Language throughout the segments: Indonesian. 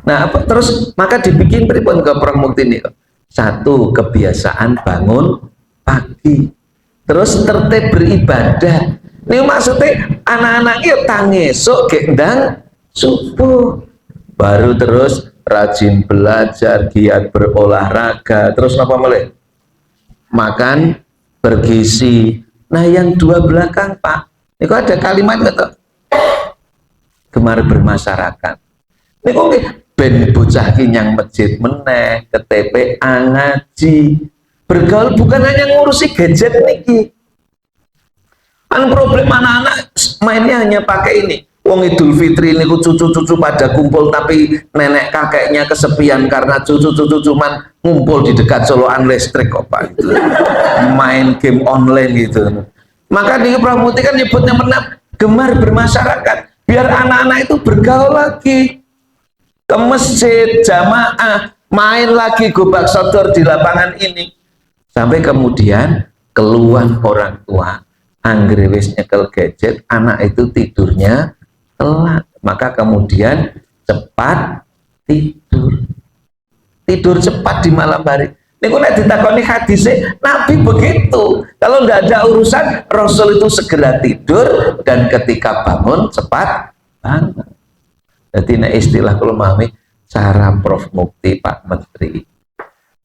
Nah, terus maka dibikin pripun ke Mukti ini? Satu, kebiasaan bangun pagi, terus tertib beribadah. Ini maksudnya anak-anak itu tangesuk gendang subuh, baru terus rajin belajar, giat berolahraga, terus apa mulai makan bergizi. Nah, yang dua belakang Pak, itu ada kalimat kata gemar bermasyarakat. Ini kok ben bocah kinyang masjid meneh, ke TPA ngaji, bergaul bukan hanya ngurusi gadget niki. Kan problem anak-anak mainnya hanya pakai ini. Wong Idul Fitri ini cucu-cucu pada kumpul tapi nenek kakeknya kesepian karena cucu-cucu cuman ngumpul di dekat soloan listrik kok Pak gitu. Main game online gitu. Maka di Pramuti kan nyebutnya gemar bermasyarakat biar anak-anak itu bergaul lagi ke masjid, jamaah, main lagi gobak sodor di lapangan ini. Sampai kemudian keluhan orang tua anggere wis nyekel gadget, anak itu tidurnya telat, maka kemudian cepat tidur cepat di malam hari. Ini kok ditakoni hadisnya Nabi begitu, kalau tidak ada urusan Rasul itu segera tidur dan ketika bangun cepat bangun. Jadi ini istilah kalau memahami cara Prof Mukti Pak Menteri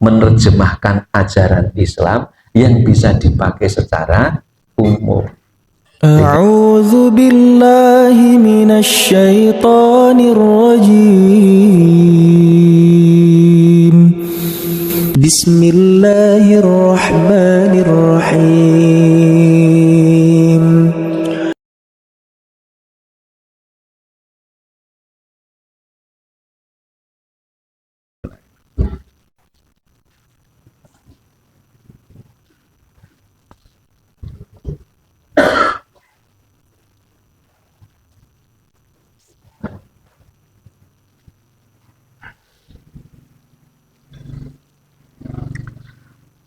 menerjemahkan ajaran Islam yang bisa dipakai secara umum. A'udzu billahi minasy syaithanir rajim. Bismillahirrahmanirrahim.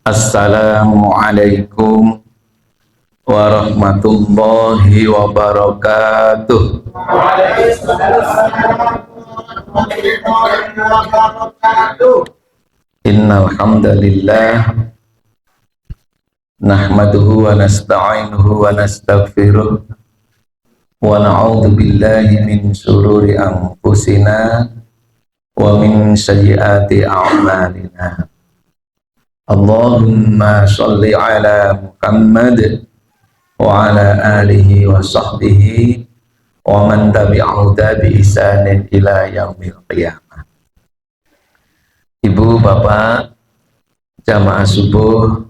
Assalamualaikum warahmatullahi wabarakatuh. Innal hamdalillah nahmaduhu wa nasta'inuhu wa nastaghfiruh wa na'udzu billahi min shururi anfusina wa min sayyiati a'malina. Allahumma sholli ala Muhammad wa ala alihi wa sahbihi wa man tabi'ahu bi ihsanin ila yaumil qiyamah. Ibu, Bapak, jamaah subuh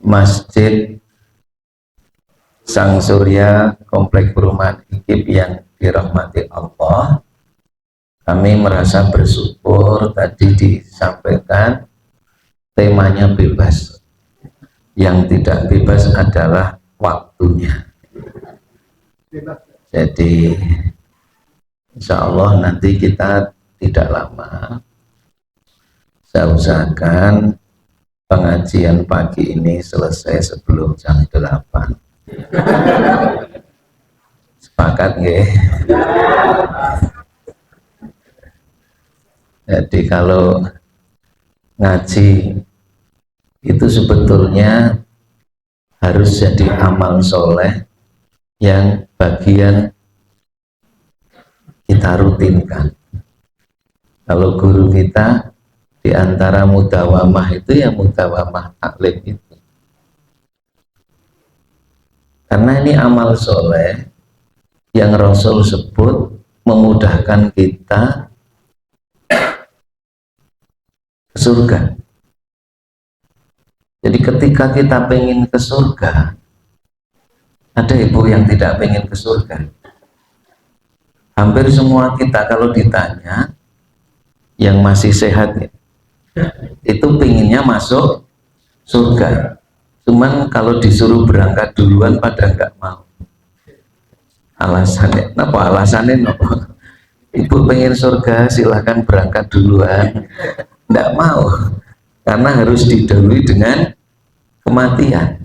Masjid Sang Surya Komplek Perumahan IKIP yang dirahmati Allah, kami merasa bersyukur tadi disampaikan temanya bebas. Yang tidak bebas adalah waktunya. Jadi insya Allah nanti kita tidak lama, saya usahakan pengajian pagi ini selesai sebelum jam 8. Sepakat nggih? Jadi kalau ngaji itu sebetulnya harus jadi amal soleh yang bagian kita rutinkan. Kalau guru kita di antara mudawamah itu ya mudawamah taklim itu, karena ini amal soleh yang Rasul sebut memudahkan kita ke surga. Jadi ketika kita pengen ke surga, ada ibu yang tidak pengen ke surga. Hampir semua kita kalau ditanya yang masih sehat ya, itu pengennya masuk surga. Cuman kalau disuruh berangkat duluan pada nggak mau. Alasannya, kenapa? Alasannya kenapa? Ibu pengen surga, silahkan berangkat duluan. Nggak mau, karena harus didahului dengan kematian.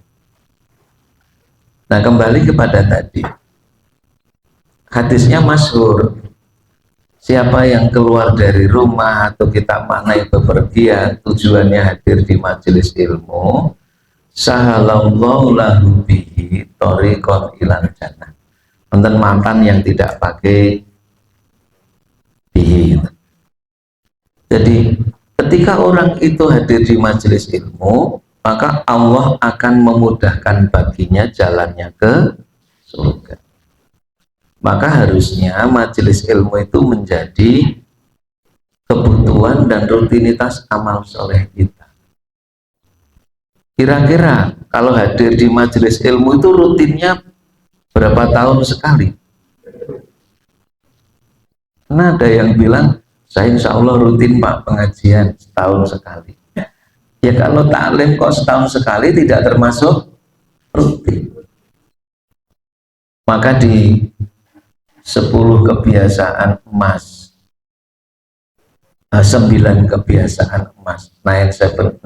Nah, kembali kepada tadi, hadisnya masyhur, siapa yang keluar dari rumah atau kita maknai bepergian tujuannya hadir di majelis ilmu, sahalallahu lahu bihi thoriqon ilal jannah. Wonten mantan yang tidak pakai bihi. Jadi ketika orang itu hadir di majelis ilmu, maka Allah akan memudahkan baginya jalannya ke surga. Maka harusnya majelis ilmu itu menjadi kebutuhan dan rutinitas amal soleh kita. Kira-kira kalau hadir di majelis ilmu itu rutinnya berapa tahun sekali? Karena ada yang bilang, saya insya Allah rutin Pak pengajian setahun sekali. Ya kalau taklim kok setahun sekali tidak termasuk rutin. Maka di 10 kebiasaan emas, 9 kebiasaan emas, 9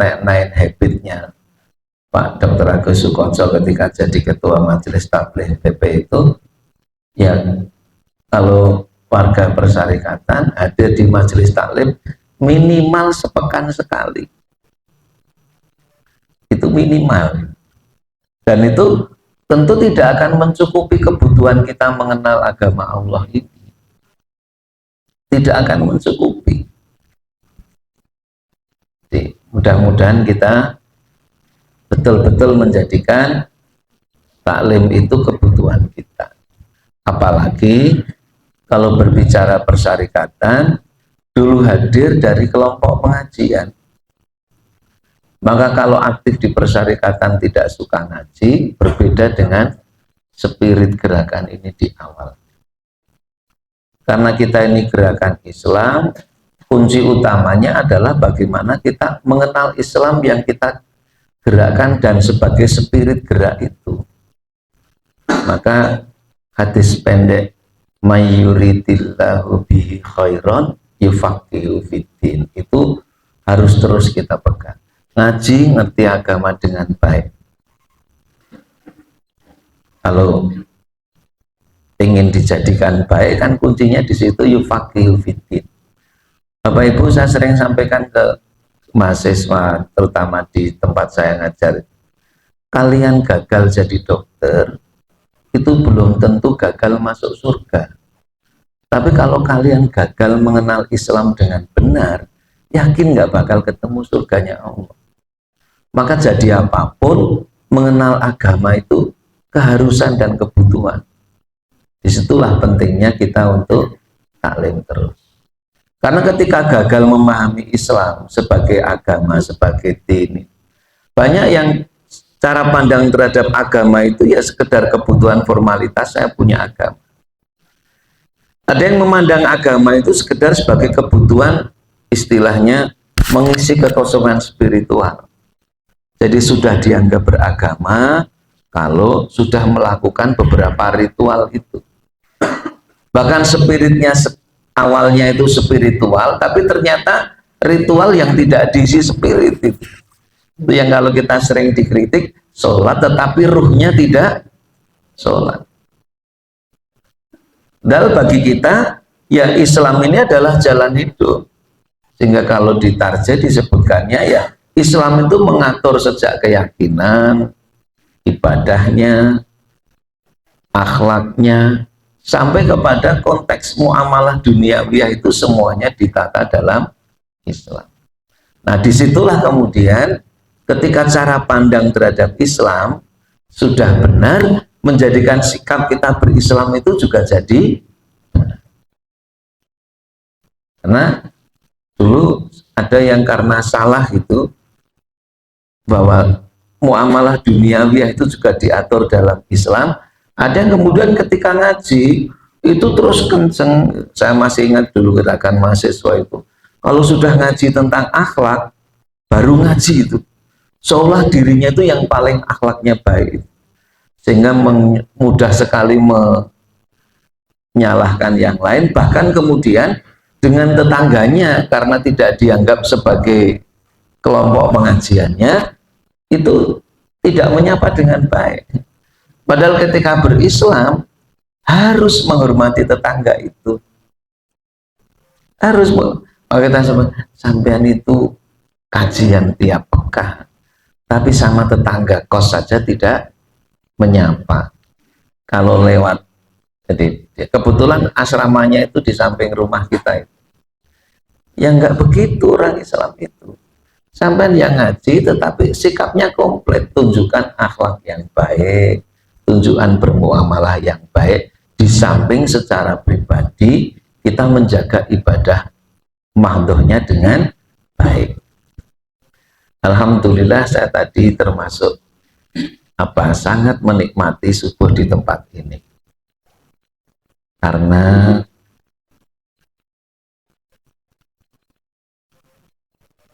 habitnya Pak Dr. Agus Sukoco ketika jadi ketua majelis tabligh PP itu, ya kalau warga persyarikatan hadir di majelis taklim minimal sepekan sekali, itu minimal, dan itu tentu tidak akan mencukupi kebutuhan kita mengenal agama Allah ini, tidak akan mencukupi. Jadi, mudah-mudahan kita betul-betul menjadikan taklim itu kebutuhan kita. Apalagi kalau berbicara persyarikatan, dulu hadir dari kelompok pengajian. Maka kalau aktif di persyarikatan tidak suka ngaji, berbeda dengan spirit gerakan ini di awal. Karena kita ini gerakan Islam, kunci utamanya adalah bagaimana kita mengenal Islam yang kita gerakan dan sebagai spirit gerak itu. Maka hadis pendek, mayyuridillahu bihi khairon yufaqihu fiddin, itu harus terus kita pegang. Ngaji, ngerti agama dengan baik. Kalau ingin dijadikan baik kan kuncinya di situ, yufaqihu fiddin. Bapak Ibu, saya sering sampaikan ke mahasiswa, terutama di tempat saya ngajar, kalian gagal jadi dokter itu belum tentu gagal masuk surga. Tapi kalau kalian gagal mengenal Islam dengan benar, yakin nggak bakal ketemu surganya Allah. Maka jadi apapun, mengenal agama itu keharusan dan kebutuhan. Disitulah pentingnya kita untuk taklim terus. Karena ketika gagal memahami Islam sebagai agama, sebagai din, banyak yang cara pandang terhadap agama itu ya sekedar kebutuhan formalitas, saya punya agama. Ada yang memandang agama itu sekedar sebagai kebutuhan, istilahnya mengisi kekosongan spiritual. Jadi sudah dianggap beragama kalau sudah melakukan beberapa ritual itu. Bahkan spiritnya awalnya itu spiritual, tapi ternyata ritual yang tidak diisi spirit itu. Itu yang kalau kita sering dikritik, sholat tetapi ruhnya tidak sholat. Dan bagi kita, ya Islam ini adalah jalan hidup. Sehingga kalau ditarjah disebutkannya ya Islam itu mengatur sejak keyakinan, ibadahnya, akhlaknya, sampai kepada konteks muamalah duniawiyah itu semuanya ditata dalam Islam. Nah disitulah kemudian ketika cara pandang terhadap Islam sudah benar, menjadikan sikap kita berislam itu juga jadi benar. Karena dulu ada yang karena salah itu, bahwa muamalah duniawiyah itu juga diatur dalam Islam. Ada yang kemudian ketika ngaji itu terus kenceng. Saya masih ingat dulu gerakan mahasiswa itu, kalau sudah ngaji tentang akhlak, baru ngaji itu seolah dirinya itu yang paling akhlaknya baik, sehingga mudah sekali menyalahkan yang lain, bahkan kemudian dengan tetangganya karena tidak dianggap sebagai kelompok pengajiannya itu tidak menyapa dengan baik. Padahal ketika berislam harus menghormati tetangga itu. Harus Bu. Kalau kita sebut sampean itu kajian tiap pekan, tapi sama tetangga kos saja tidak menyapa. Kalau lewat, jadi kebetulan asramanya itu di samping rumah kita itu. Ya nggak begitu orang Islam itu. Sampai yang ngaji tetapi sikapnya komplit, tunjukkan akhlak yang baik, tunjukkan bermuamalah yang baik, di samping secara pribadi kita menjaga ibadah mahdohnya dengan baik. Alhamdulillah saya tadi termasuk sangat menikmati subuh di tempat ini, karena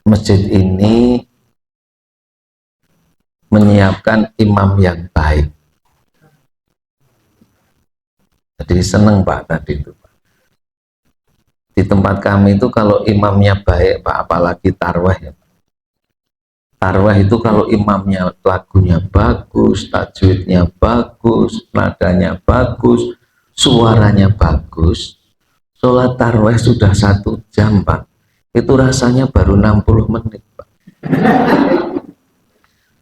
masjid ini menyiapkan imam yang baik. Jadi seneng Pak tadi itu Pak. Di tempat kami itu kalau imamnya baik Pak, apalagi tarwah ya Pak. Tarwah itu kalau imamnya lagunya bagus, tajwidnya bagus, nadanya bagus, suaranya bagus, sholat tarwah sudah 1 jam Pak, itu rasanya baru 60 menit Pak.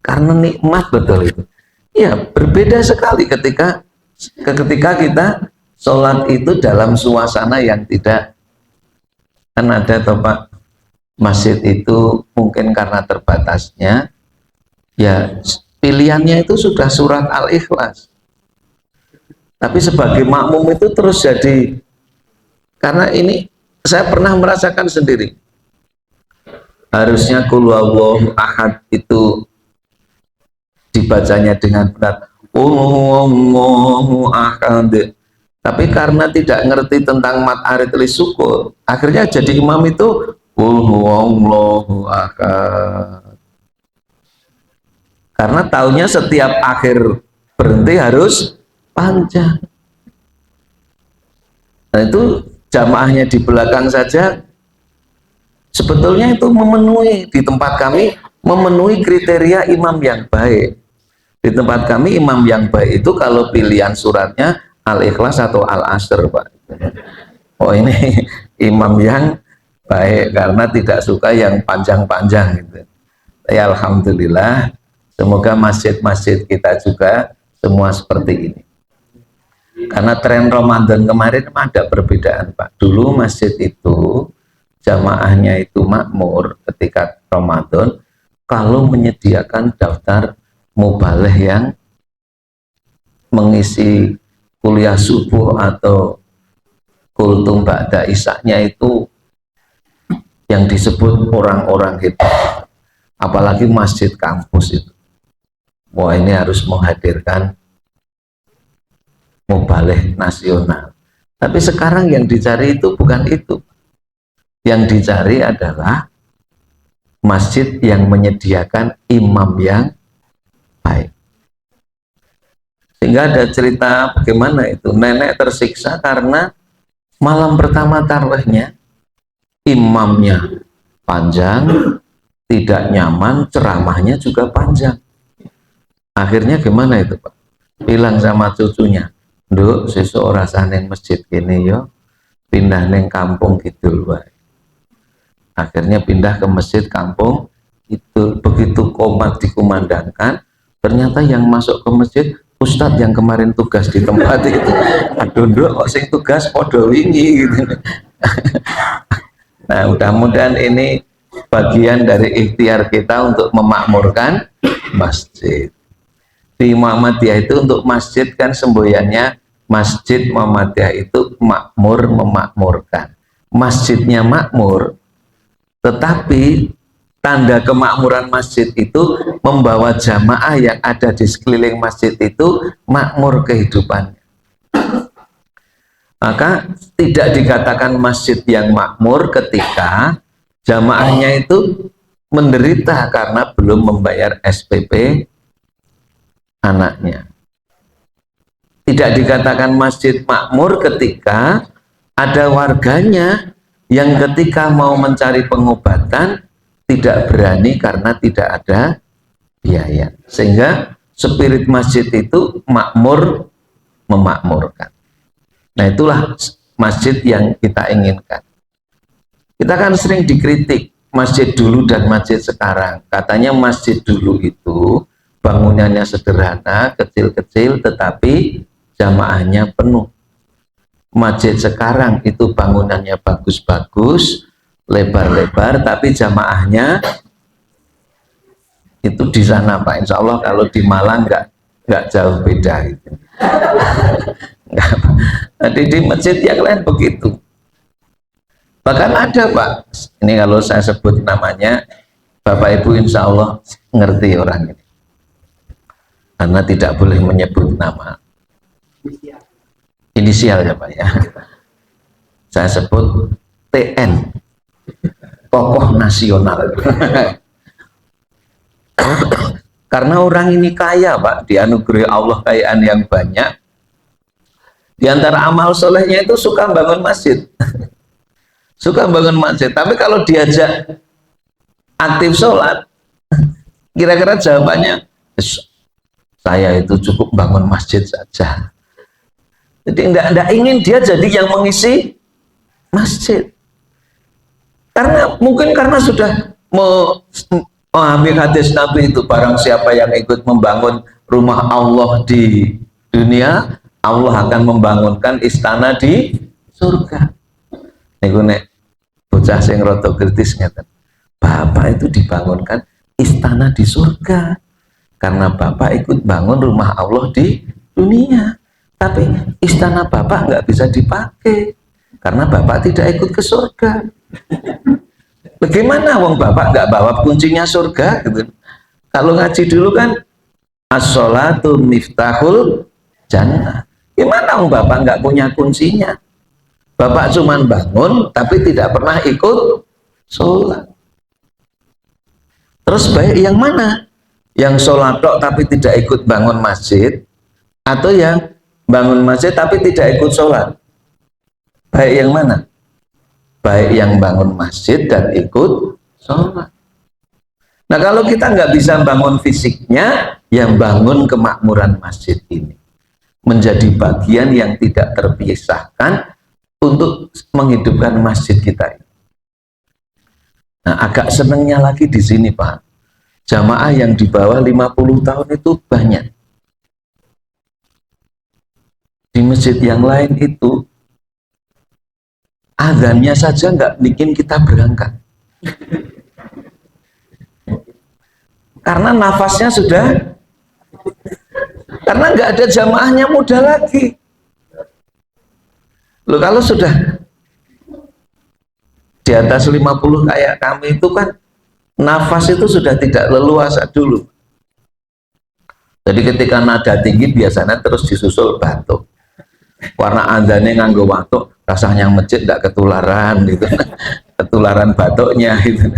Karena nikmat betul itu. Ya berbeda sekali ketika kita sholat itu dalam suasana yang tidak, kan ada toh Pak, masjid itu mungkin karena terbatasnya ya pilihannya itu sudah surat Al-Ikhlas, tapi sebagai makmum itu terus jadi, karena ini saya pernah merasakan sendiri, harusnya qul huwallahu ahad itu dibacanya dengan benar, Allahu ahad, tapi karena tidak ngerti tentang mat arid li sukun, akhirnya jadi imam itu qul huwallahu ahad, karena taunya setiap akhir berhenti harus panjang. Nah itu jamaahnya di belakang saja sebetulnya itu memenuhi, di tempat kami memenuhi kriteria imam yang baik. Di tempat kami imam yang baik itu kalau pilihan suratnya Al-Ikhlas atau Al-Asr Pak. Oh ini imam yang baik karena tidak suka yang panjang-panjang gitu. Ya alhamdulillah, semoga masjid-masjid kita juga semua seperti ini. Karena tren Ramadan kemarin ada perbedaan Pak. Dulu masjid itu jamaahnya itu makmur ketika Ramadan kalau menyediakan daftar mubaleh yang mengisi kuliah subuh atau kultum ba'da isaknya itu yang disebut orang-orang hebat, apalagi masjid kampus itu. Wah ini harus menghadirkan mubaleh nasional. Tapi sekarang yang dicari itu bukan itu. Yang dicari adalah masjid yang menyediakan imam yang baik. Sehingga ada cerita bagaimana itu nenek tersiksa karena malam pertama tarawihnya imamnya panjang, tidak nyaman, ceramahnya juga panjang. Akhirnya gimana itu Pak? Bilang sama cucunya, "Nduk, sesuk ora sah ning masjid kene yo, pindah ning kampung Kidul wae." Akhirnya pindah ke masjid kampung itu. Begitu qomat dikumandangkan, ternyata yang masuk ke masjid ustadz yang kemarin tugas di tempat itu. Aduh nduk, kok sing tugas podo wingi gitu. Nah mudah-mudahan ini bagian dari ikhtiar kita untuk memakmurkan masjid. Di Muhammadiyah itu untuk masjid kan semboyannya Masjid Muhammadiyah itu makmur, memakmurkan. Masjidnya makmur, tetapi tanda kemakmuran masjid itu membawa jamaah yang ada di sekeliling masjid itu makmur kehidupannya. Maka tidak dikatakan masjid yang makmur ketika jamaahnya itu menderita karena belum membayar SPP anaknya. Tidak dikatakan masjid makmur ketika ada warganya yang ketika mau mencari pengobatan tidak berani karena tidak ada biaya. Sehingga spirit masjid itu makmur, memakmurkan. Nah itulah masjid yang kita inginkan. Kita kan sering dikritik masjid dulu dan masjid sekarang. Katanya masjid dulu itu bangunannya sederhana, kecil-kecil, tetapi jamaahnya penuh. Masjid sekarang itu bangunannya bagus-bagus, lebar-lebar, tapi jamaahnya itu di sana Pak. Insya Allah kalau di Malang nggak jauh beda gitu. Jadi di masjid yang lain begitu. Bahkan ada Pak, ini kalau saya sebut namanya, Bapak Ibu insya Allah ngerti orang ini. Karena tidak boleh menyebut nama. Inisial ya Pak ya. Saya sebut TN, tokoh nasional. Karena orang ini kaya Pak, dianugerahi Allah kekayaan yang banyak. Di antara amal solehnya itu suka bangun masjid. Suka bangun masjid, tapi kalau diajak aktif sholat, kira-kira jawabannya, saya itu cukup bangun masjid saja. Jadi enggak ingin dia jadi yang mengisi masjid. Karena mungkin karena sudah memahami hadis Nabi itu, barang siapa yang ikut membangun rumah Allah di dunia, Allah akan membangunkan istana di surga. Niku nek bocah sing rada kritis ngeten. Bapak itu dibangunkan istana di surga karena Bapak ikut bangun rumah Allah di dunia. Tapi istana Bapak nggak bisa dipakai karena Bapak tidak ikut ke surga. Bagaimana wong Bapak nggak bawa kuncinya surga gitu. Kalau ngaji dulu kan as-sholatu miftahul jannah. Gimana wong Bapak nggak punya kuncinya? Bapak cuman bangun tapi tidak pernah ikut sholat. Terus baik yang mana? Yang sholat tok tapi tidak ikut bangun masjid, atau yang bangun masjid tapi tidak ikut sholat? Baik yang mana? Baik yang bangun masjid dan ikut sholat. Nah kalau kita nggak bisa bangun fisiknya, yang bangun kemakmuran masjid ini menjadi bagian yang tidak terpisahkan untuk menghidupkan masjid kita. Nah, agak senengnya lagi di sini Pak, jamaah yang di bawah 50 tahun itu banyak. Di masjid yang lain itu azannya saja nggak bikin kita berangkat. Karena nafasnya sudah, karena nggak ada jamaahnya muda lagi. Loh, kalau sudah di atas 50 kayak kami itu kan nafas itu sudah tidak leluasa dulu. Jadi ketika nada tinggi biasanya terus disusul batuk. Warna andane nganggo batuk, rasanya masjid tidak ketularan gitu. Ketularan batuknya gitu.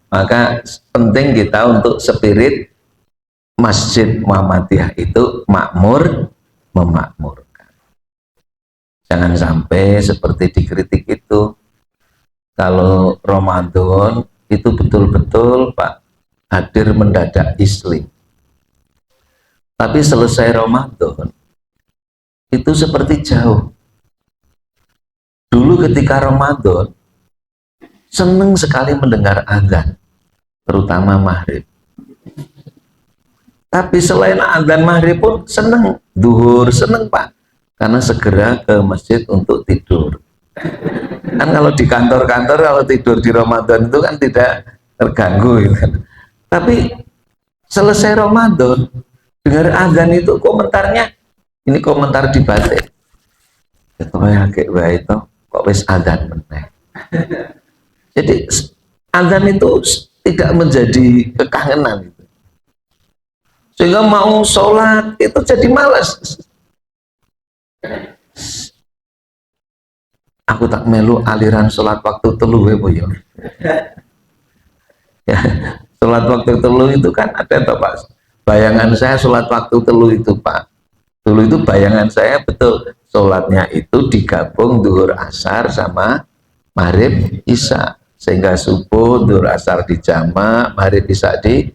Maka penting kita untuk spirit Masjid Muhammadiyah itu makmur memakmur. Jangan sampai seperti dikritik itu. Kalau Ramadan itu betul-betul Pak hadir mendadak Islim. Tapi selesai Ramadan itu seperti jauh. Dulu ketika Ramadan senang sekali mendengar azan, terutama maghrib. Tapi selain azan maghrib pun senang, duhur senang Pak. Karena segera ke masjid untuk tidur. Kan kalau di kantor-kantor kalau tidur di Ramadan itu kan tidak terganggu gitu kan. Tapi selesai Ramadan dengar azan itu komentarnya, ini komentar di batik. Itu ya kayak itu kok wis azan meneh. Jadi azan itu tidak menjadi kekangenan gitu. Sehingga mau sholat itu jadi malas. Aku tak melu aliran sholat waktu telu ya. Ya, sholat waktu telu itu kan ada toh Pak. Bayangan saya sholat waktu telu itu Pak. Dulu itu bayangan saya betul sholatnya itu digabung duhur asar sama maghrib isya, sehingga subuh duhur asar di jamak, maghrib isya di.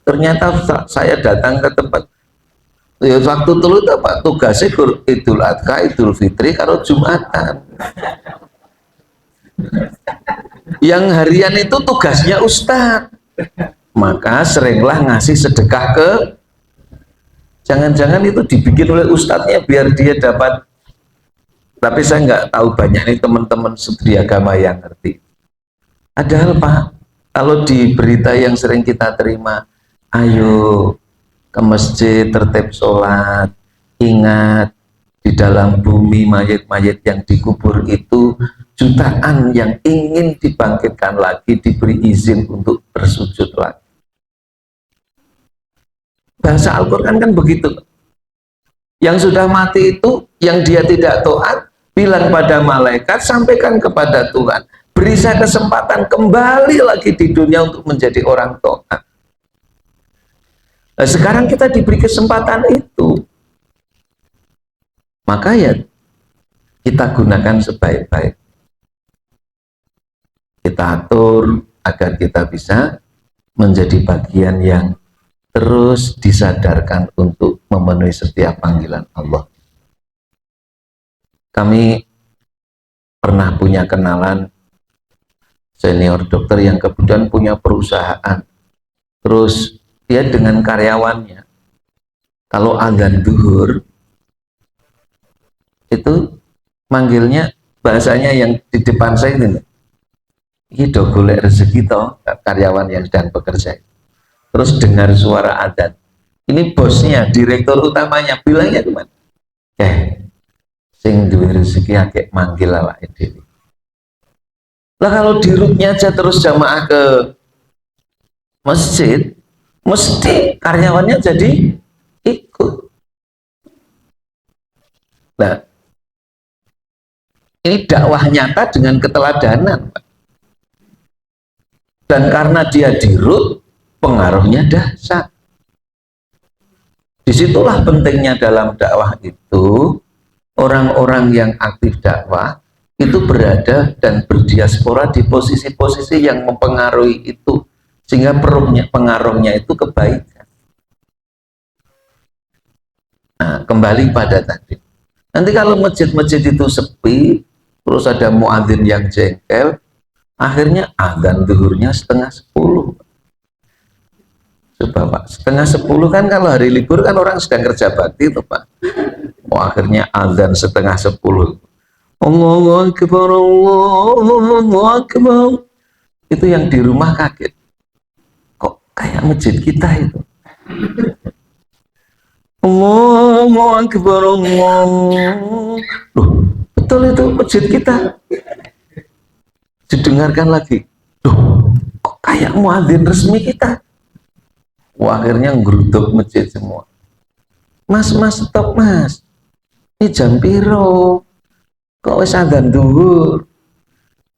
Ternyata saya datang ke tempat ya, waktu telu itu Pak tugasnya Idul Adha, Idul Fitri, kalau Jumatan. Yang harian itu tugasnya ustadz, maka seringlah ngasih sedekah ke, jangan-jangan itu dibikin oleh ustadznya biar dia dapat, tapi saya nggak tahu banyak nih teman-teman studi agama yang ngerti. Padahal Pak, kalau di berita yang sering kita terima, ayo ke masjid tertib sholat, ingat di dalam bumi mayat-mayat yang dikubur itu jutaan yang ingin dibangkitkan lagi, diberi izin untuk bersujud lagi. Bahasa Al-Quran kan begitu. Yang sudah mati itu, yang dia tidak taat, bilang pada malaikat, sampaikan kepada Tuhan, beri saya kesempatan kembali lagi di dunia untuk menjadi orang taat. Nah, sekarang kita diberi kesempatan itu, maka ya kita gunakan sebaik-baik. Kita atur agar kita bisa menjadi bagian yang terus disadarkan untuk memenuhi setiap panggilan Allah. Kami pernah punya kenalan senior dokter yang kemudian punya perusahaan. Terus dia dengan karyawannya, kalau azan duhur itu manggilnya, bahasanya yang di depan saya ini do golek rezeki toh, karyawan yang sedang bekerja. Terus dengar suara adzan, ini bosnya, direktur utamanya bilangnya gimana? Sing duwe rezeki akeh manggil awake dhewe. Lah kalau di rootnya aja terus jamaah ke masjid, mesti karyawannya jadi ikut. Nah, ini dakwah nyata dengan keteladanan, Pak. Dan karena dia di root, pengaruhnya dahsyat. Disitulah pentingnya dalam dakwah itu, orang-orang yang aktif dakwah itu berada dan berdiaspora di posisi-posisi yang mempengaruhi itu, sehingga pengaruhnya itu kebaikan. Nah, kembali pada tadi, nanti kalau masjid-masjid itu sepi, terus ada muadzin yang jengkel, akhirnya adzan zuhurnya 9:30. Coba Pak, 9:30 kan kalau hari libur kan orang sedang kerja bakti itu Pak. Akhirnya adzan 9:30. Allahu Akbar, Allahu Akbar. Itu yang di rumah kaget. Kok kayak masjid kita itu? Allahu Akbar, Allah. Loh, betul itu masjid kita. Didengarkan lagi. Loh, kok kayak muadzin resmi kita? Akhirnya ngeruduk masjid semua. Mas, stop mas. Ini jam piro? Kok wis adzan dhuwur?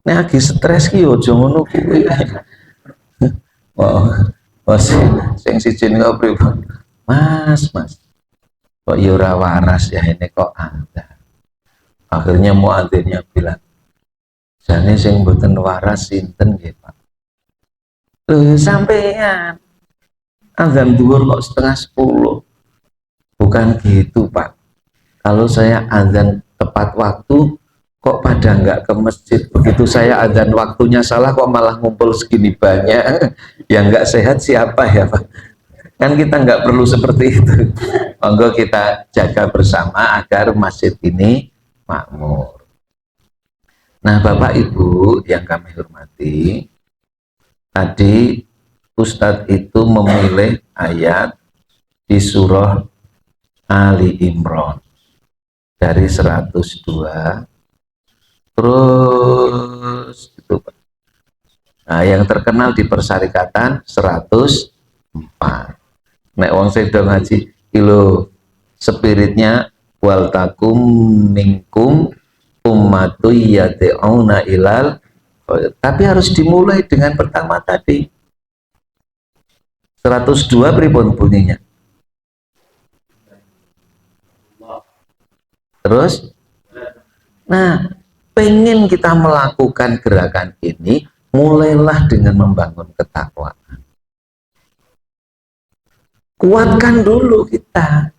Nek lagi stres ki aja ngono kuwi. Sing siji niku pripun? Mas. Kok ya ora waras ya ini kok adzan. Akhirnya muadzinnya bilang, jane sing mboten waras sinten nggih, Pak? Lho sampean adzan dhuwur kok 9:30. Bukan gitu, Pak. Kalau saya adzan tepat waktu, kok pada nggak ke masjid? Begitu saya adzan waktunya salah, kok malah ngumpul segini banyak? Yang nggak sehat siapa ya Pak? Kan kita nggak perlu seperti itu. Monggo kita jaga bersama agar masjid ini makmur. Nah Bapak Ibu yang kami hormati, tadi Ustadz itu memilih ayat di surah Ali Imran dari 102, terus itu, nah yang terkenal di Persyarikatan 104. Nek wong sedo ngaji kilo spiritnya wal takum minkum ummatu yad'una ilal, tapi harus dimulai dengan pertama tadi 102 pripun bunyinya. Terus, nah, pengen kita melakukan gerakan ini, mulailah dengan membangun ketakwaan. Kuatkan dulu kita.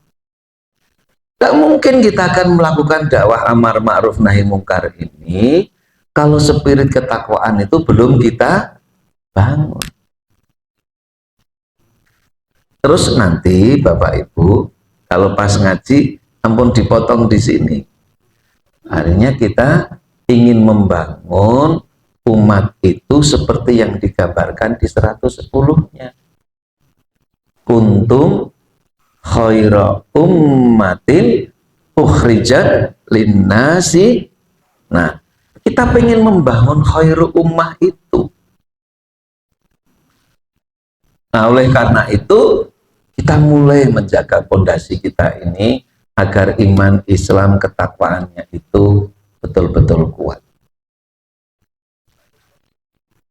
Gak mungkin kita akan melakukan dakwah amar ma'ruf nahi mungkar ini kalau spirit ketakwaan itu belum kita bangun. Terus nanti Bapak Ibu kalau pas ngaji ampun dipotong di sini. Artinya kita ingin membangun umat itu seperti yang digambarkan di 110-nya. Kuntum khaira ummatin ukhrijat linnasi. Nah, kita pengen membangun khairu ummah itu. Nah, oleh karena itu kita mulai menjaga fondasi kita ini agar iman Islam ketakwaannya itu betul-betul kuat.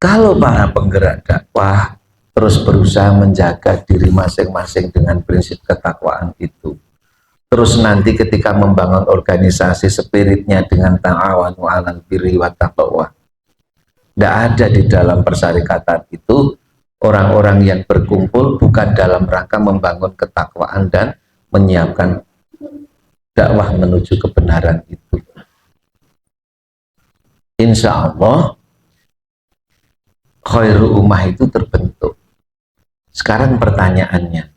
Kalau para penggerak dakwah terus berusaha menjaga diri masing-masing dengan prinsip ketakwaan itu, terus nanti ketika membangun organisasi spiritnya dengan ta'awanu 'alal birri wat taqwa, tidak ada di dalam persyarikatan itu orang-orang yang berkumpul bukan dalam rangka membangun ketakwaan dan menyiapkan dakwah menuju kebenaran itu. Insya Allah khairu ummah itu terbentuk. Sekarang pertanyaannya,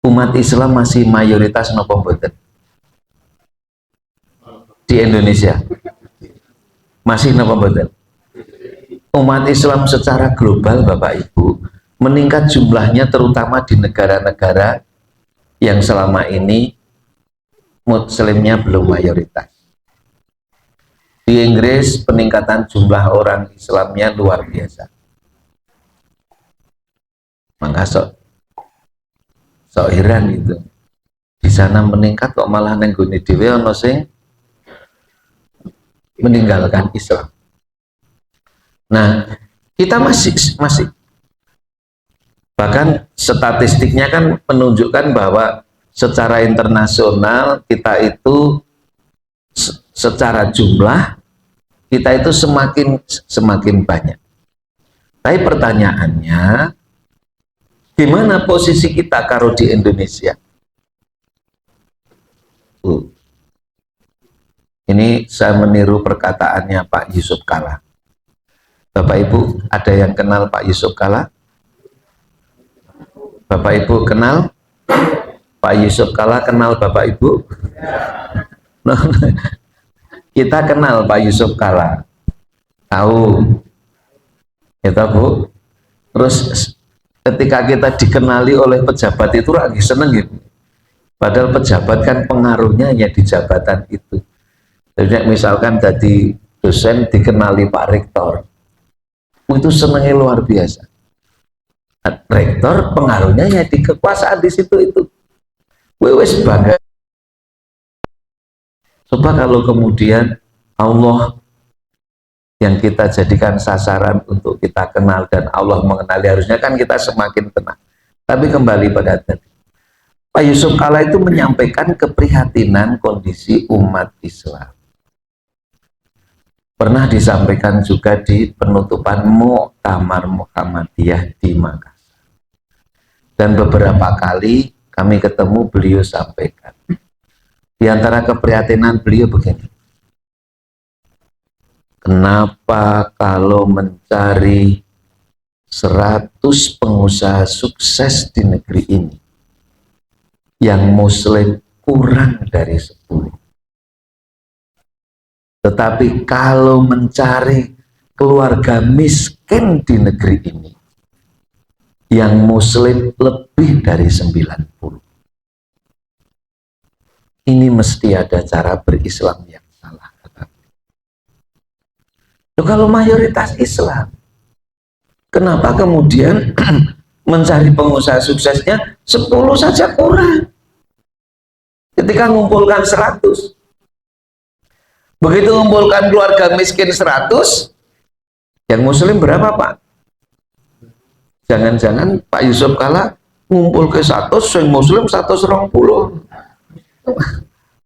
umat Islam masih mayoritas nopo mboten? Di Indonesia masih nopo mboten? Umat Islam secara global Bapak Ibu meningkat jumlahnya terutama di negara-negara yang selama ini muslimnya belum mayoritas. Di Inggris peningkatan jumlah orang Islamnya luar biasa. Maka sok heran gitu. Di sana meningkat kok malah nenggone dhewe ana sing meninggalkan Islam. Nah, kita masih bahkan statistiknya kan menunjukkan bahwa secara internasional kita itu secara jumlah kita itu semakin banyak. Tapi pertanyaannya, gimana posisi kita kalau di Indonesia? Ini saya meniru perkataannya Pak Yusuf Kalla. Bapak Ibu, ada yang kenal Pak Yusuf Kalla? Bapak Ibu kenal? Pak Yusuf Kalla kenal Bapak Ibu? Kita kenal Pak Yusuf Kalla. Tahu? Kita Bu. Terus ketika kita dikenali oleh pejabat itu lagi seneng gitu. Padahal pejabat kan pengaruhnya hanya di jabatan itu. Jadi misalkan jadi dosen dikenali Pak Rektor, itu senengnya luar biasa. Rektor pengaruhnya ya di kekuasaan di situ itu. Wes bangga. Coba kalau kemudian Allah yang kita jadikan sasaran untuk kita kenal dan Allah mengenali, harusnya kan kita semakin kenal. Tapi kembali pada tadi, Pak Yusuf Kalla itu menyampaikan keprihatinan kondisi umat Islam. Pernah disampaikan juga di penutupan Muktamar Muhammadiyah di Makassar. Dan beberapa kali kami ketemu beliau sampaikan. Di antara keprihatinan beliau begini. Kenapa kalau mencari 100 pengusaha sukses di negeri ini, yang muslim kurang dari 10? Tetapi kalau mencari keluarga miskin di negeri ini, yang muslim lebih dari 90. Ini mesti ada cara berislam yang salah. Loh, kalau mayoritas Islam, kenapa kemudian mencari pengusaha suksesnya 10 saja kurang? Ketika mengumpulkan 100, begitu mengumpulkan keluarga miskin 100, yang muslim berapa Pak? Jangan-jangan Pak Yusuf Kalla ngumpul ke 100, yang muslim 120.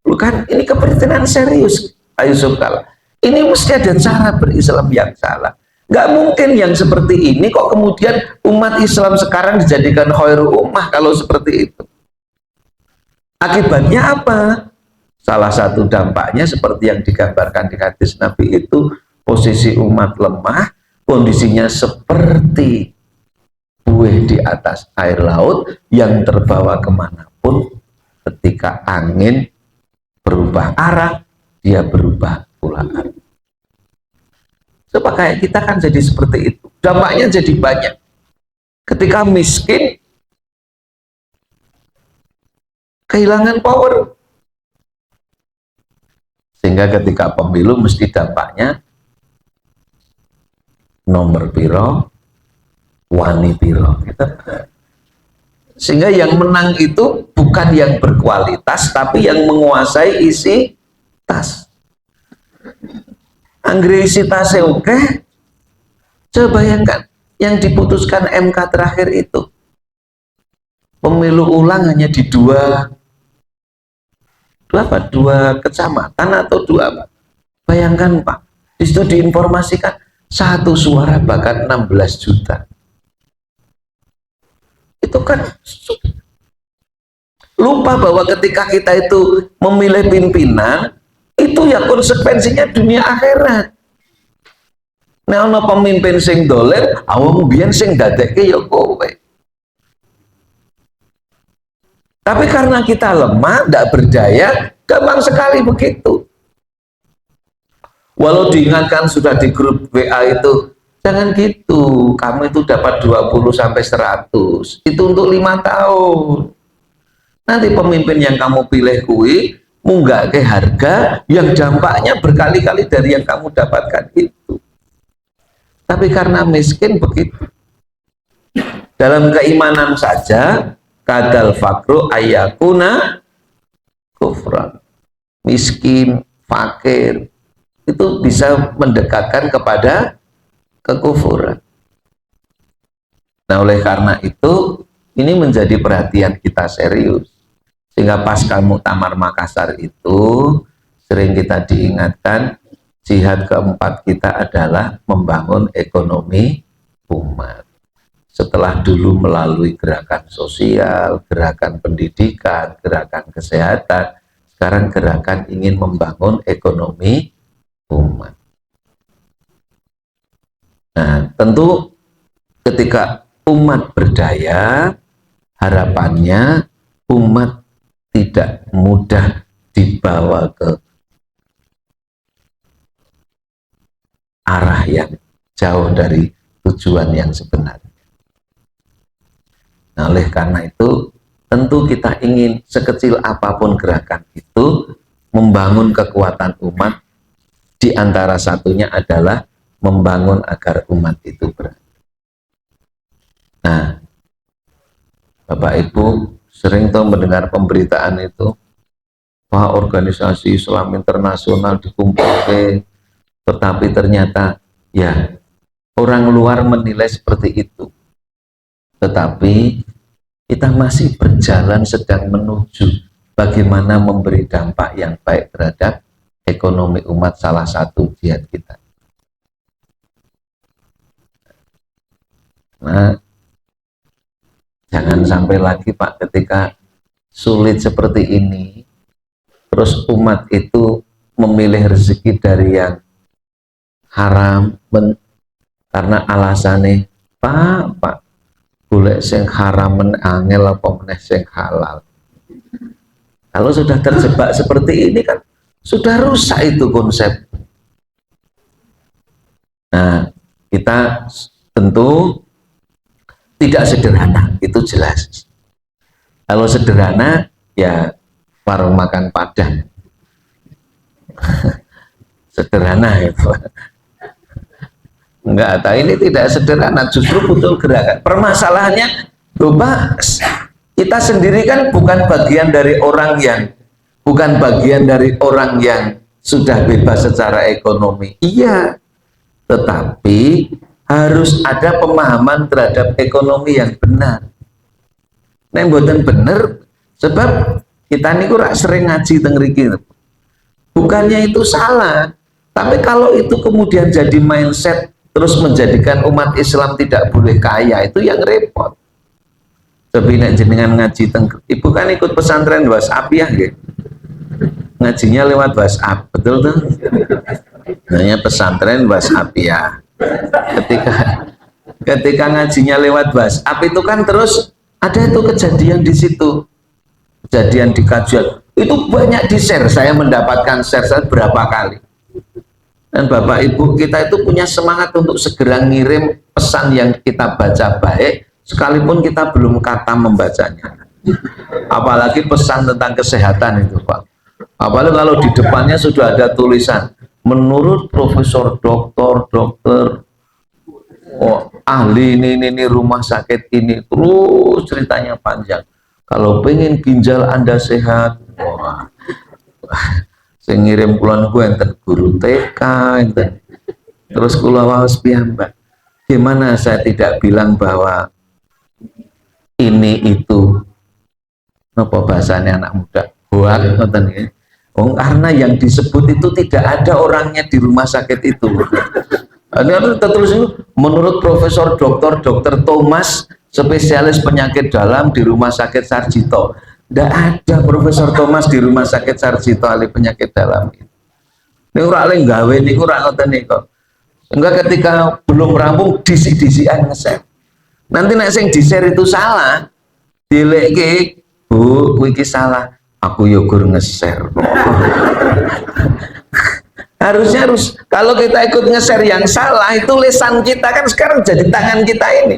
Bukan, ini keprihatinan serius Pak Yusuf Kalla. Ini mesti ada cara berislam yang salah. Nggak mungkin yang seperti ini kok kemudian umat Islam sekarang dijadikan khairul ummah kalau seperti itu. Akibatnya apa? Salah satu dampaknya seperti yang digambarkan di hadis Nabi itu, Posisi umat lemah, kondisinya seperti buih di atas air laut yang terbawa kemanapun. Ketika angin berubah arah, dia berubah pula arah. Coba kayak kita kan jadi seperti itu. Dampaknya jadi banyak. Ketika miskin, kehilangan power. Sehingga ketika pemilu mesti dampaknya nomor piro, wani piro. Gitu. Sehingga yang menang itu bukan yang berkualitas, tapi yang menguasai isi tas. Anggere isi tasnya oke. Coba bayangkan yang diputuskan MK terakhir itu. Pemilu ulang hanya di dua kecamatan atau dua apa? Bayangkan Pak, di situ diinformasikan satu suara bahkan 16 juta. Itu kan lupa bahwa ketika kita itu memilih pimpinan, itu ya konsekuensinya dunia akhirat. Nah, ana pemimpin sing dolen, awakmu biyen sing dadekke ya kowe. Tapi karena kita lemah, tidak berdaya, gampang sekali begitu. Walau diingatkan sudah di grup WA itu, jangan gitu, kamu itu dapat 20 sampai 100, itu untuk 5 tahun. Nanti pemimpin yang kamu pilih kui, munggah ke harga yang dampaknya berkali-kali dari yang kamu dapatkan itu. Tapi karena miskin begitu. Dalam keimanan saja, kadal fakru ayakuna kufran. Miskin, fakir, itu bisa mendekatkan kepada kekufuran. Nah, oleh karena itu, ini menjadi perhatian kita serius. Sehingga pasca Muktamar Makassar itu, sering kita diingatkan, jihad keempat kita adalah membangun ekonomi umat. Setelah dulu melalui gerakan sosial, gerakan pendidikan, gerakan kesehatan, sekarang gerakan ingin membangun ekonomi umat. Nah, tentu ketika umat berdaya, harapannya umat tidak mudah dibawa ke arah yang jauh dari tujuan yang sebenarnya. Nah, oleh karena itu, tentu kita ingin sekecil apapun gerakan itu membangun kekuatan umat. Di antara satunya adalah membangun agar umat itu berada. Nah, Bapak Ibu sering tuh mendengar pemberitaan itu, wah organisasi Islam internasional dikumpulkan, tetapi ternyata ya orang luar menilai seperti itu. Tetapi kita masih berjalan sedang menuju bagaimana memberi dampak yang baik terhadap ekonomi umat, salah satu jihad kita. Nah, jangan sampai lagi Pak, ketika sulit seperti ini, terus umat itu memilih rezeki dari yang haram karena alasannya Pak, golek sing haram angel apa meneh sing halal. Kalau sudah terjebak seperti ini kan sudah rusak itu konsep. Nah, kita tentu tidak sederhana, itu jelas. Kalau sederhana ya warung makan Padang. Sederhana itu. Enggak, tapi ini tidak sederhana, justru butuh gerakan. Permasalahannya, lupa kita sendiri kan bukan bagian dari orang yang sudah bebas secara ekonomi. Iya, tetapi harus ada pemahaman terhadap ekonomi yang benar. Nek mboten bener, sebab kita niku rak sering ngaji teng mriki. Bukannya itu salah, tapi kalau itu kemudian jadi mindset terus menjadikan umat Islam tidak boleh kaya, itu yang repot. Tapi nek jenengan ngaji teng, ibu kan ikut pesantren WhatsApp ya, gitu. Ngajinya lewat WhatsApp, betul tuh? namanya pesantren WhatsApp ya. Ketika ngajinya lewat WhatsApp itu kan terus ada itu kejadian di situ, kejadian di kajian itu banyak di share. Saya mendapatkan share saya berapa kali. Dan Bapak Ibu kita itu punya semangat untuk segera ngirim pesan yang kita baca baik, sekalipun kita belum kata membacanya. Apalagi pesan tentang kesehatan itu Pak. Apalagi kalau di depannya sudah ada tulisan, menurut Profesor Dokter ahli ini rumah sakit ini, terus ceritanya panjang. Kalau pengen ginjal Anda sehat, wah, saya ngirim kulon gue enten guru TK enten. Terus kula waos piyambak. Gimana saya tidak bilang bahwa ini itu apa bahasanya anak muda hoak ngoten nggih. Oh, karena yang disebut itu tidak ada orangnya di rumah sakit itu. Ini tertulis menurut Profesor Dr. Thomas, spesialis penyakit dalam di Rumah Sakit Sarjito. Tidak ada Profesor Thomas di Rumah Sakit Sarjito ahli penyakit dalam. Ini ora le gawe niku ora ngoten niku. Enggak, ketika belum rampung disi-disian nge-share. Nanti nek sing di-share itu salah, dilekke, Bu, kuwi iki salah. Aku yo gur nge-share. Harusnya kalau kita ikut nge-share yang salah, itu lisan kita kan sekarang jadi tangan kita ini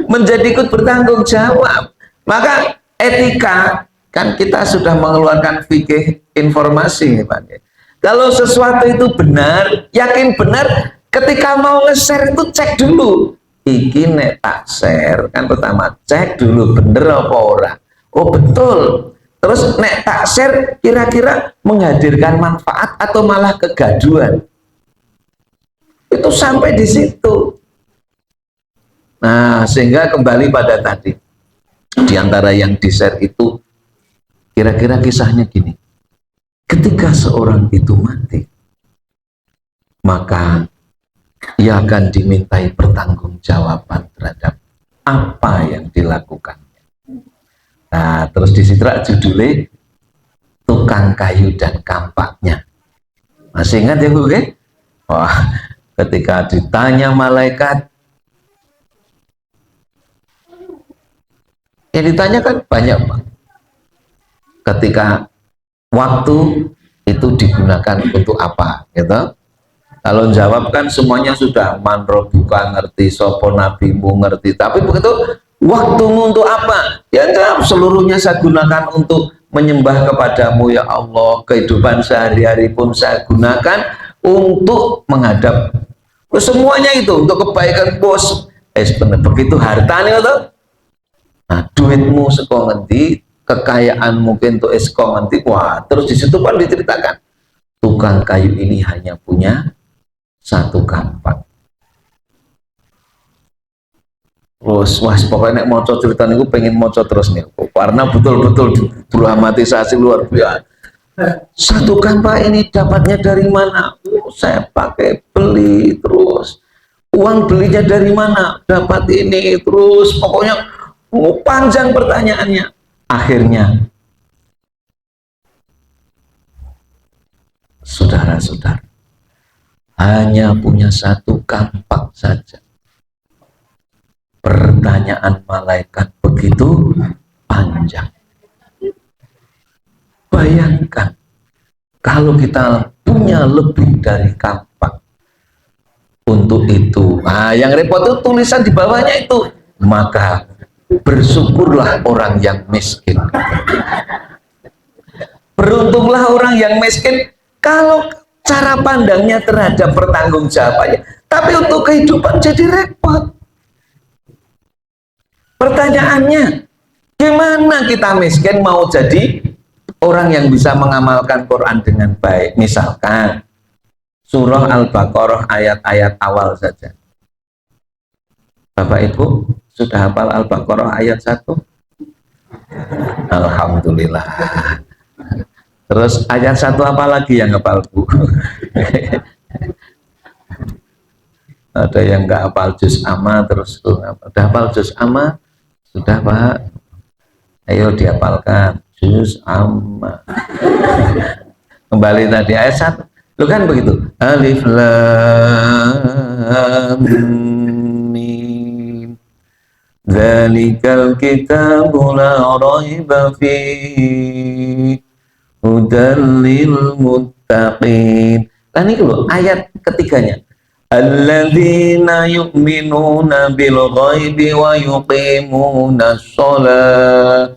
menjadi ikut bertanggung jawab. Maka etika kan kita sudah mengeluarkan fikih informasi Pak. Kalau sesuatu itu benar, yakin benar, ketika mau nge-share itu cek dulu. Iki nek tak share kan pertama cek dulu bener apa ora. Oh betul. Terus nek tak share kira-kira menghadirkan manfaat atau malah kegaduhan. Itu sampai di situ. Nah, sehingga kembali pada tadi. Di antara yang di-share itu kira-kira kisahnya gini. Ketika seorang itu mati, maka ia akan dimintai pertanggungjawaban terhadap apa yang dilakukan. Nah, terus disitrak judulnya tukang kayu dan kampaknya. Masih ingat ya Bu? Wah, ketika ditanya malaikat, yang ditanya kan banyak Pak. Ketika waktu itu digunakan untuk apa, gitu? Kalau jawab kan semuanya sudah manro buka ngerti, sopo nabimu ngerti, tapi begitu waktumu untuk apa? Ya jawab seluruhnya saya gunakan untuk menyembah kepadamu ya Allah. Kehidupan sehari-hari pun saya gunakan untuk menghadap. Semuanya itu untuk kebaikan bos. Begitu hartanya itu. Nah, duitmu seko ngendi, kekayaan mungkin tuh seko ngendi. Wah, terus di situ kan diceritakan tukang kayu ini hanya punya satu kampak. Terus wah pokoknya nek maca cerita niku pengen maca terus nih karena betul-betul dramatisasi luar biasa. Satu kampak ini dapatnya dari mana? Saya pakai beli, terus uang belinya dari mana? Dapat ini, terus pokoknya panjang pertanyaannya. Akhirnya saudara-saudara hanya punya satu kampak saja. Pertanyaan malaikat begitu panjang. Bayangkan kalau kita punya lebih dari kampak untuk itu. Nah, yang repot itu tulisan di bawahnya itu. Maka bersyukurlah orang yang miskin. Beruntunglah orang yang miskin kalau cara pandangnya terhadap pertanggungjawabannya. Tapi untuk kehidupan jadi repot. Pertanyaannya, gimana kita miskin mau jadi orang yang bisa mengamalkan Quran dengan baik? Misalkan surah Al-Baqarah ayat-ayat awal saja. Bapak Ibu sudah hafal Al-Baqarah ayat 1? Alhamdulillah. Terus ayat 1 apa lagi yang hafal Bu? Ada yang nggak hafal juz amma, terus udah hafal juz amma? Sudah Pak? Ayo dihafalkan juz amma. Kembali tadi ayat 1. Lo kan begitu. Alif lam mim. Dzalikal kitabu la raiba fihi hudal lil muttaqin. Nah ini loh ayat ketiganya. Alladzina yu'minuna bil ghaibi wa yuqimuna shalah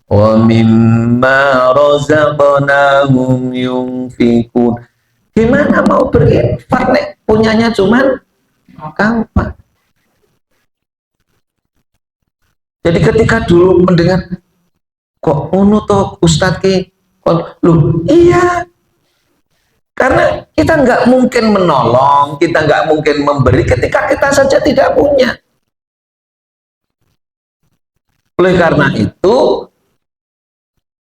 wa mimma razaqnahum yunfikun. Gimana mau berinfak nek punyanya cuman kampak. Jadi ketika dulu mendengar kok ngono toh Ustadz ki, loh iya, karena kita nggak mungkin menolong, kita nggak mungkin memberi ketika kita saja tidak punya. Oleh karena itu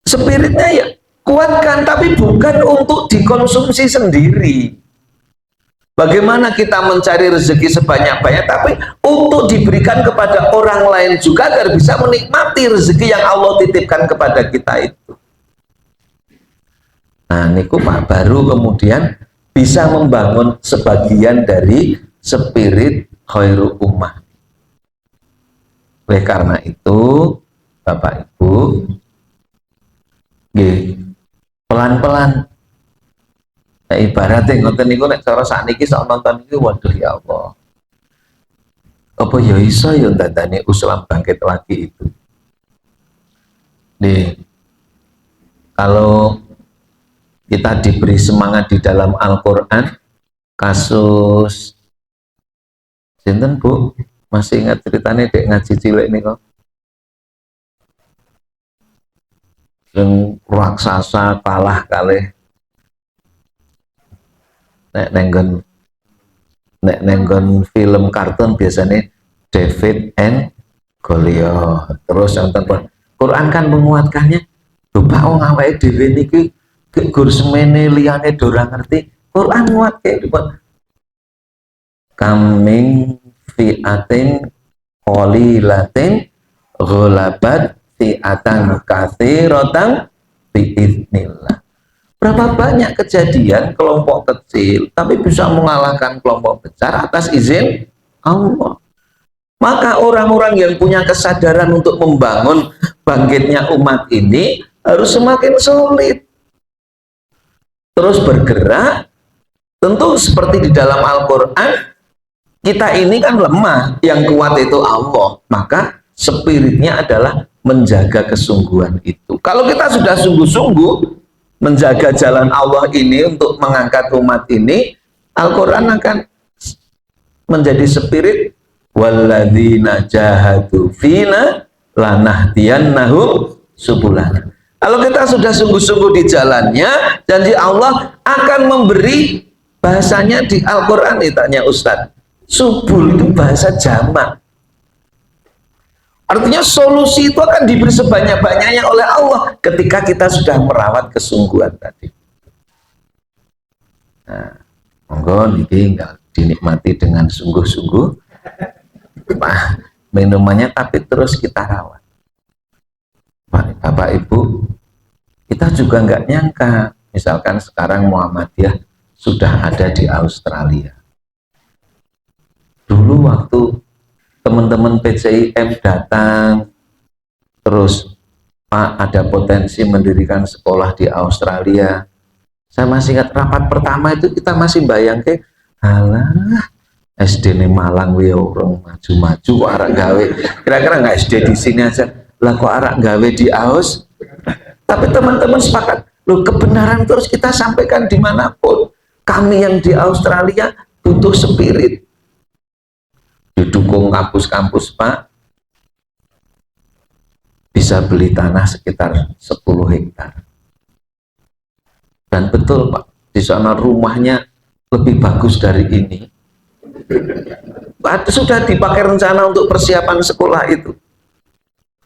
spiritnya ya kuatkan, tapi bukan untuk dikonsumsi sendiri. Bagaimana kita mencari rezeki sebanyak-banyak, tapi untuk diberikan kepada orang lain juga agar bisa menikmati rezeki yang Allah titipkan kepada kita itu. Nah, niku Pak baru kemudian bisa membangun sebagian dari spirit khairu ummah. Oleh karena itu, Bapak Ibu, pelan-pelan. Nah, ibaratnya ngoten niku nek cara sakniki sok nonton iki waduh ya Allah. Apa ya iso ya dadane usulan bangkit lagi itu. Nih, kalau kita diberi semangat di dalam Al-Qur'an, kasus sinten Bu? Masih ingat ceritanya dek ngaji cilik nih kok? Yang raksasa kalah kalih nek nenggon film kartun biasanya David and Goliath. Terus yang tempat Quran kan menguatkannya. Lupa wong awake dhewe niki gur semene liyane ora ngerti. Quran nguat kayak kaming fi'atin qalilatin ghalabat fi'atan katsiratan biiznillah. Berapa banyak kejadian kelompok kecil tapi bisa mengalahkan kelompok besar atas izin Allah. Maka orang-orang yang punya kesadaran untuk membangun bangkitnya umat ini harus semakin solid. Terus bergerak, tentu seperti di dalam Al-Quran, kita ini kan lemah, yang kuat itu Allah. Maka spiritnya adalah menjaga kesungguhan itu. Kalau kita sudah sungguh-sungguh menjaga jalan Allah ini untuk mengangkat umat ini, Al-Quran akan menjadi spirit walladzina jahadu fina lanahdiyannahum subulana. Kalau kita sudah sungguh-sungguh di jalannya, janji Allah akan memberi, bahasanya di Al-Quran ditanya Ustadz, subul itu bahasa jamak. Artinya solusi itu akan diberi sebanyak-banyaknya oleh Allah ketika kita sudah merawat kesungguhan tadi. Nah, monggo niki enggak dinikmati dengan sungguh-sungguh. Nah, minumannya tapi terus kita rawat. Bapak Ibu, kita juga nggak nyangka, misalkan sekarang Muhammadiyah sudah ada di Australia. Dulu waktu teman-teman PCIM datang, terus Pak ada potensi mendirikan sekolah di Australia. Saya masih ingat rapat pertama itu kita masih bayangke, alah SD di Malang ya orang maju-maju kok arek gawe. Kira-kira nggak SD di sini aja. Lah kok arek gawe di Aus. Tapi teman-teman sepakat, loh kebenaran terus kita sampaikan dimanapun. Kami yang di Australia butuh spirit. Didukung kampus-kampus Pak, bisa beli tanah sekitar 10 hektar. Dan betul Pak, di sana rumahnya lebih bagus dari ini. Sudah dipakai rencana untuk persiapan sekolah itu.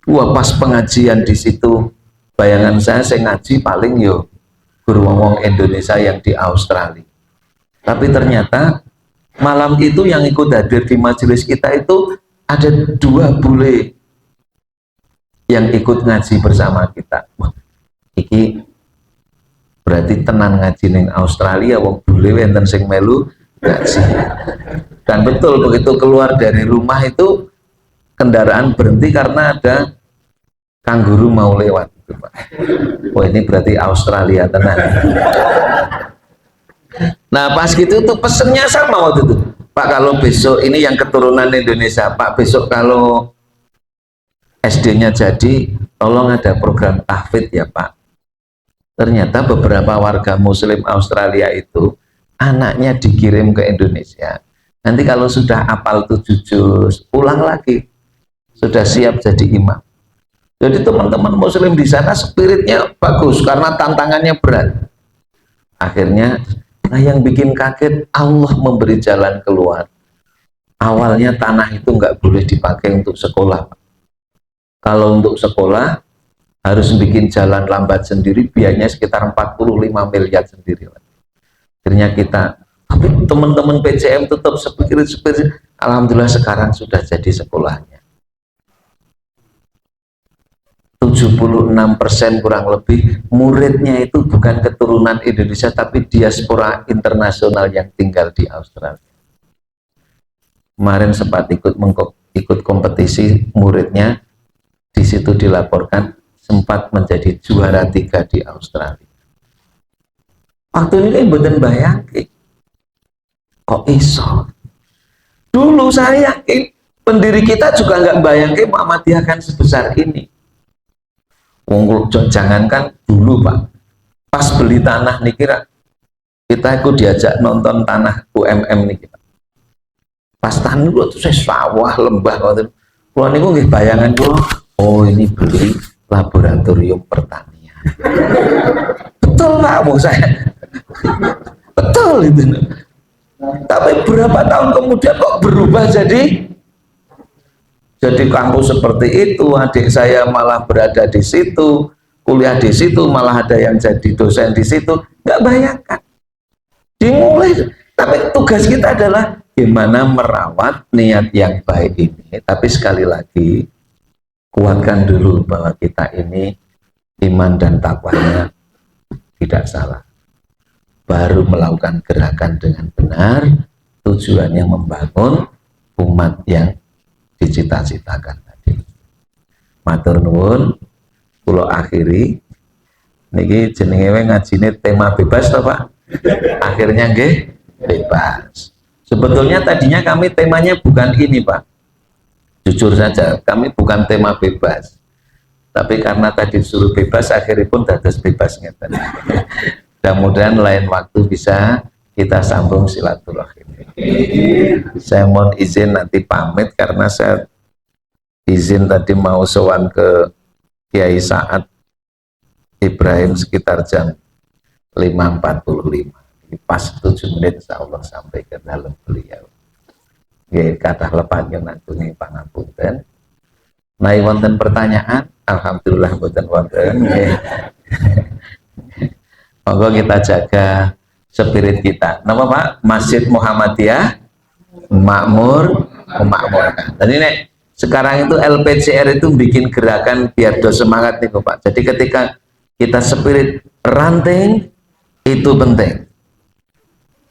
Wah pas pengajian di situ, bayangan saya ngaji paling yo guru ngomong Indonesia yang di Australia. Tapi ternyata malam itu yang ikut hadir di majelis kita itu ada 2 bule yang ikut ngaji bersama kita. Wah, iki berarti tenan ngaji ning Australia wong bule wonten sing melu ngaji. Dan betul begitu keluar dari rumah itu kendaraan berhenti karena ada kanguru mau lewat gitu, Pak. Oh ini berarti Australia tenan. Nah pas gitu tuh pesennya sama waktu itu, Pak kalau besok ini yang keturunan Indonesia, Pak besok kalau SD-nya jadi tolong ada program tahfidz ya Pak. Ternyata beberapa warga muslim Australia itu anaknya dikirim ke Indonesia, nanti kalau sudah hafal 7 juz pulang lagi sudah siap jadi imam. Jadi teman-teman muslim di sana spiritnya bagus karena tantangannya berat. Akhirnya nah yang bikin kaget, Allah memberi jalan keluar. Awalnya tanah itu nggak boleh dipakai untuk sekolah. Kalau untuk sekolah harus bikin jalan lambat sendiri, biayanya sekitar 45 miliar sendiri. Akhirnya kita, tapi teman-teman PCM tetap spirit. Alhamdulillah sekarang sudah jadi sekolahnya. 76% kurang lebih muridnya itu bukan keturunan Indonesia tapi diaspora internasional yang tinggal di Australia. Kemarin sempat ikut kompetisi muridnya, di situ dilaporkan sempat menjadi juara 3 di Australia. Waktu ini kan mboten bayangke kok iso. Dulu saya yakin pendiri kita juga nggak bayangke Muhammadiyah kan sebesar ini. Jangankan dulu Pak, pas beli tanah nih kira kita ikut diajak nonton tanah UMM nih kita. Pas tanah itu saya sawah lembah waktu kalau niku nggih bayangan kula, oh ini beli laboratorium pertanian. Betul Pak, mau saya betul itu. Tapi berapa tahun kemudian kok berubah jadi kampus seperti itu, adik saya malah berada di situ, kuliah di situ, malah ada yang jadi dosen di situ, nggak bayangkan. Dimulai, tapi tugas kita adalah gimana merawat niat yang baik ini. Tapi sekali lagi, kuatkan dulu bahwa kita ini iman dan takwanya tidak salah. Baru melakukan gerakan dengan benar, tujuannya membangun umat yang dicita-citakan tadi. Matur nuwun, kula akhiri niki jenenge ngajine tema bebas toh Pak. Akhirnya nggih bebas. Sebetulnya tadinya kami temanya bukan ini Pak. Jujur saja, kami bukan tema bebas. Tapi karena tadi disuruh bebas, akhirnya pun dados bebas ngeten. Mudah-mudahan lain waktu bisa kita sambung silaturahim. Saya mohon izin nanti pamit karena saya izin tadi mau sowan ke Kiai Saad Ibrahim sekitar jam 5.45. Pas 7 menit insya Allah sampai ke dalam beliau. Nggih kathah lepanipun agung pangapunten. Nah, wonten pertanyaan? Alhamdulillah mboten wonten. Monggo kita jaga spirit kita. Nama Pak? Masjid Muhammadiyah makmur memakmurkan. Dan ini sekarang itu LPCR itu bikin gerakan biar do semangat nih Pak. Jadi ketika kita spirit ranting itu penting.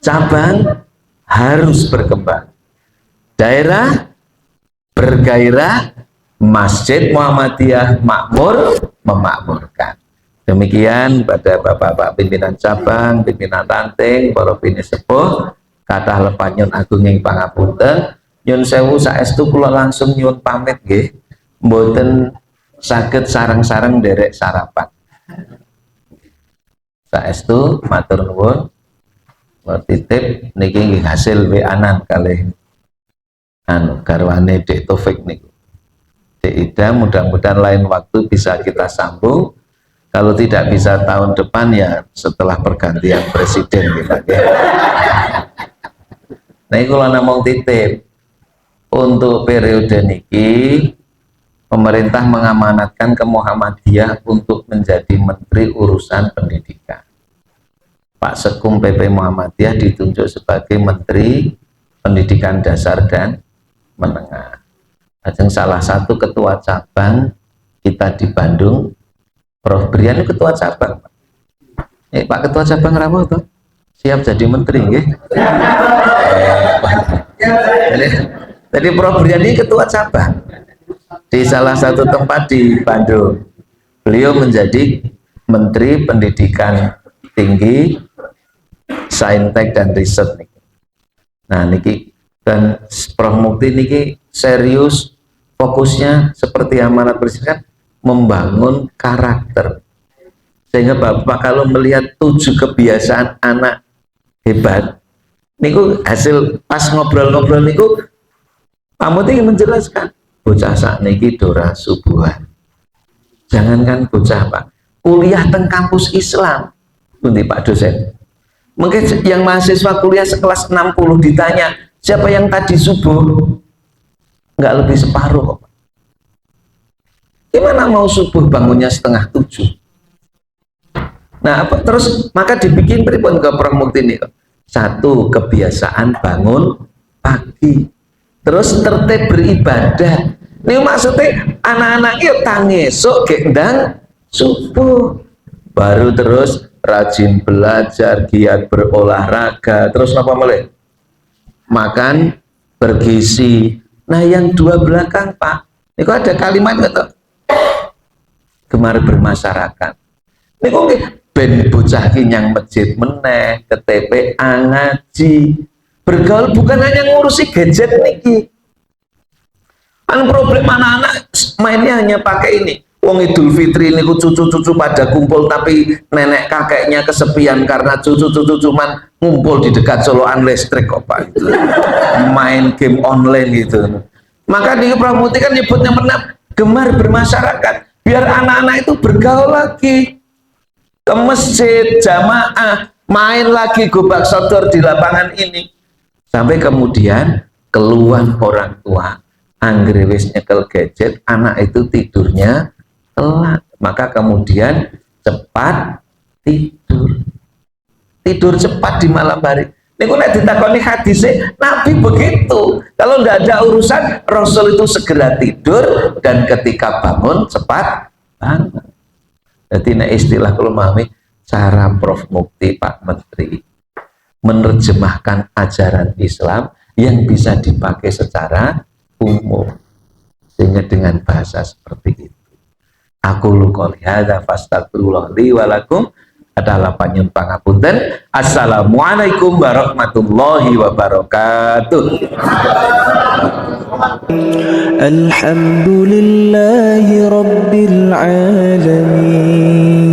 Cabang harus berkembang. Daerah bergairah, Masjid Muhammadiyah makmur memakmurkan. Demikian pada bapak-bapak pimpinan cabang, pimpinan ranting, para bini sepuh, kathah lepat nyun agung ing pangapunten, nyun sewu saestu kula langsung nyun pamit nggih, mboten saged sareng-sareng derek sarapan. Saestu matur nuwun, titip niki nggih hasil WA-an kalih garwane Dek Taufik niku. Dek Ida, mudah-mudahan lain waktu bisa kita sambung. Kalau tidak bisa tahun depan ya setelah pergantian presiden kita. Nah, kalau namung titip untuk periode niki pemerintah mengamanatkan ke Muhammadiyah untuk menjadi Menteri Urusan Pendidikan. Pak Sekum PP Muhammadiyah ditunjuk sebagai Menteri Pendidikan Dasar dan Menengah. Ajeng salah satu ketua cabang kita di Bandung, Prof. Brian itu ketua cabang. Pak Ketua Cabang rapo tuh siap jadi menteri nggih. Jadi Prof Briani ketua cabang di salah satu tempat di Bandung. Beliau menjadi Menteri Pendidikan Tinggi, Saintek dan Riset. Nah niki dan Prof Mukti niki serius, fokusnya seperti amanat presiden membangun karakter, sehingga Bapak kalau melihat 7 kebiasaan anak hebat niku hasil pas ngobrol-ngobrol niku Pak Mukti menjelaskan bocah sakniki dora subuhan, jangankan bocah Pak, kuliah teng kampus Islam pundi Pak dosen, mungkin yang mahasiswa kuliah sekelas 60 ditanya siapa yang tadi subuh, nggak lebih separuh kok. Gimana mau subuh bangunnya setengah 7? Nah apa terus maka dibikin pripun ke Prof Mukti ini, satu kebiasaan bangun pagi, terus tertib beribadah. Ini maksudnya anak-anak itu tangesuk gendang subuh, baru terus rajin belajar, giat berolahraga, terus apa mulai makan bergizi. Nah yang 2 belakang Pak, itu ada kalimat gitu, gemar bermasyarakat. Ini kok ben bocah kinyang masjid meneh, ke TPA ngaji, bergaul bukan hanya ngurusi gadget niki. Kan problem anak-anak mainnya hanya pakai ini. Wong Idul Fitri ini cucu-cucu pada kumpul tapi nenek kakeknya kesepian karena cucu-cucu cuman ngumpul di dekat soloan listrik kok Pak gitu. Main game online gitu. Maka di Prof Mukti kan nyebutnya gemar bermasyarakat, biar anak-anak itu bergaul lagi, ke masjid jamaah, main lagi gobak sodor di lapangan ini, sampai kemudian keluhan orang tua anggere wis nyekel gadget, anak itu tidurnya telat, maka kemudian cepat tidur cepat di malam hari. Ini kok ditakoni hadisnya Nabi begitu, kalau tidak ada urusan Rasul itu segera tidur dan ketika bangun cepat bangun. Jadi ini istilah kalau memahami cara Prof Mukti Pak Menteri menerjemahkan ajaran Islam yang bisa dipakai secara umum, sehingga dengan bahasa seperti itu. Aku qouli hadza fastaghfirullah li wa lakum, adalah panjang pangapunten. Assalamualaikum warahmatullahi wabarakatuh. Alhamdulillahi rabbil alamin.